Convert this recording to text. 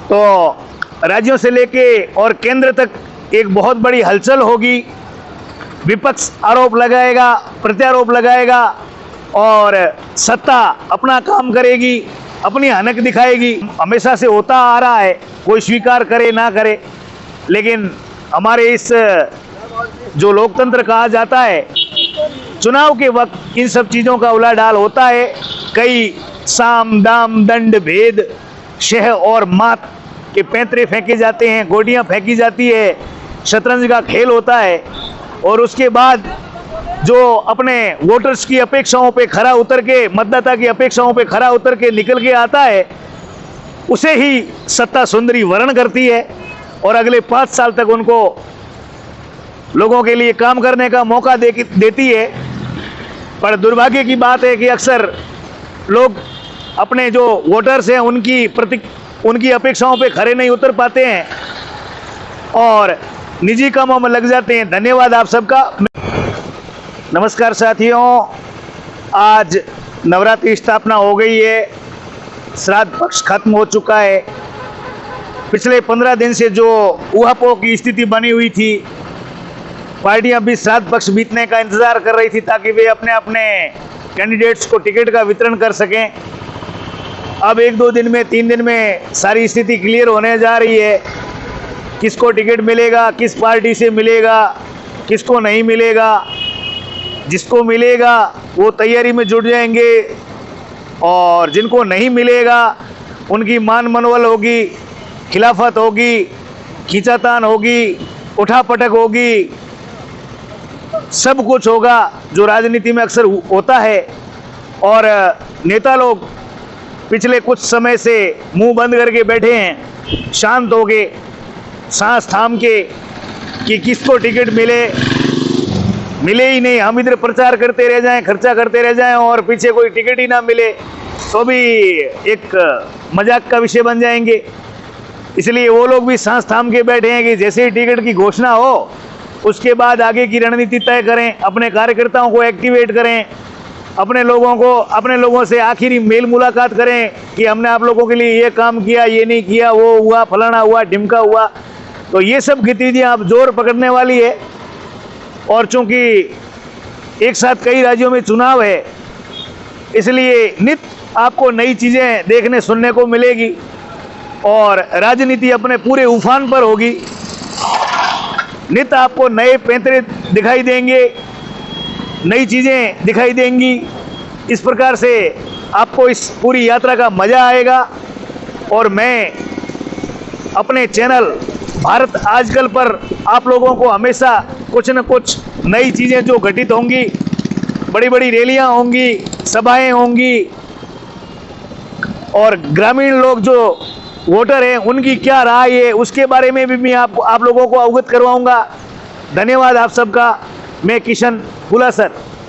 तो राज्यों से लेके और केंद्र तक एक बहुत बड़ी हलचल होगी। विपक्ष आरोप लगाएगा, प्रत्यारोप लगाएगा और सत्ता अपना काम करेगी, अपनी हनक दिखाएगी। हमेशा से होता आ रहा है, कोई स्वीकार करे ना करे, लेकिन हमारे इस जो लोकतंत्र कहा जाता है, चुनाव के वक्त इन सब चीज़ों का उलाढाल होता है। कई साम दाम दंड भेद शह और मात के पैंतरे फेंके जाते हैं, गोटियां फेंकी जाती है, शतरंज का खेल होता है। और उसके बाद जो अपने वोटर्स की अपेक्षाओं पे खरा उतर के, मतदाता की अपेक्षाओं पे खरा उतर के निकल के आता है, उसे ही सत्ता सुंदरी वर्ण करती है और अगले 5 साल तक उनको लोगों के लिए काम करने का मौका देती है। पर दुर्भाग्य की बात है कि अक्सर लोग अपने जो वोटर्स हैं उनकी अपेक्षाओं पे खरे नहीं उतर पाते हैं और निजी कामों में लग जाते हैं। धन्यवाद आप सबका। नमस्कार साथियों, आज नवरात्रि स्थापना हो गई है, श्राद्ध पक्ष खत्म हो चुका है। पिछले 15 दिन से जो ऊहापोह की स्थिति बनी हुई थी, पार्टियां भी श्राद्ध पक्ष बीतने का इंतजार कर रही थी ताकि वे अपने अपने कैंडिडेट्स को टिकट का वितरण कर सकें। अब 1-2 दिन में, 3 दिन में सारी स्थिति क्लियर होने जा रही है। किसको टिकट मिलेगा, किस पार्टी से मिलेगा, किसको नहीं मिलेगा। जिसको मिलेगा वो तैयारी में जुट जाएंगे और जिनको नहीं मिलेगा उनकी मान मनवल होगी, खिलाफत होगी, खींचातान होगी, उठापटक होगी, सब कुछ होगा जो राजनीति में अक्सर होता है। और नेता लोग पिछले कुछ समय से मुंह बंद करके बैठे हैं, शांत हो गए, सांस थाम के कि किसको टिकट मिले ही नहीं, हम इधर प्रचार करते रह जाएं, खर्चा करते रह जाएं और पीछे कोई टिकट ही ना मिले तो भी एक मजाक का विषय बन जाएंगे। इसलिए वो लोग भी सांस थाम के बैठे हैं कि जैसे ही टिकट की घोषणा हो उसके बाद आगे की रणनीति तय करें, अपने कार्यकर्ताओं को एक्टिवेट करें, अपने लोगों से आखिरी मेल मुलाकात करें कि हमने आप लोगों के लिए ये काम किया, ये नहीं किया, वो हुआ, फलाना हुआ, ढिमका हुआ। तो ये सब गतिविधियां अब जोर पकड़ने वाली है। और चूंकि एक साथ कई राज्यों में चुनाव है, इसलिए नित आपको नई चीज़ें देखने सुनने को मिलेगी और राजनीति अपने पूरे उफान पर होगी। नित आपको नए पैंतरे दिखाई देंगे, नई चीज़ें दिखाई देंगी। इस प्रकार से आपको इस पूरी यात्रा का मज़ा आएगा। और मैं अपने चैनल भारत आजकल पर आप लोगों को हमेशा कुछ न कुछ नई चीज़ें जो घटित होंगी, बड़ी बड़ी रैलियां होंगी, सभाएं होंगी और ग्रामीण लोग जो वोटर हैं उनकी क्या राय है उसके बारे में भी मैं आप लोगों को अवगत करवाऊंगा। धन्यवाद आप सबका। मैं किशन हुलासर।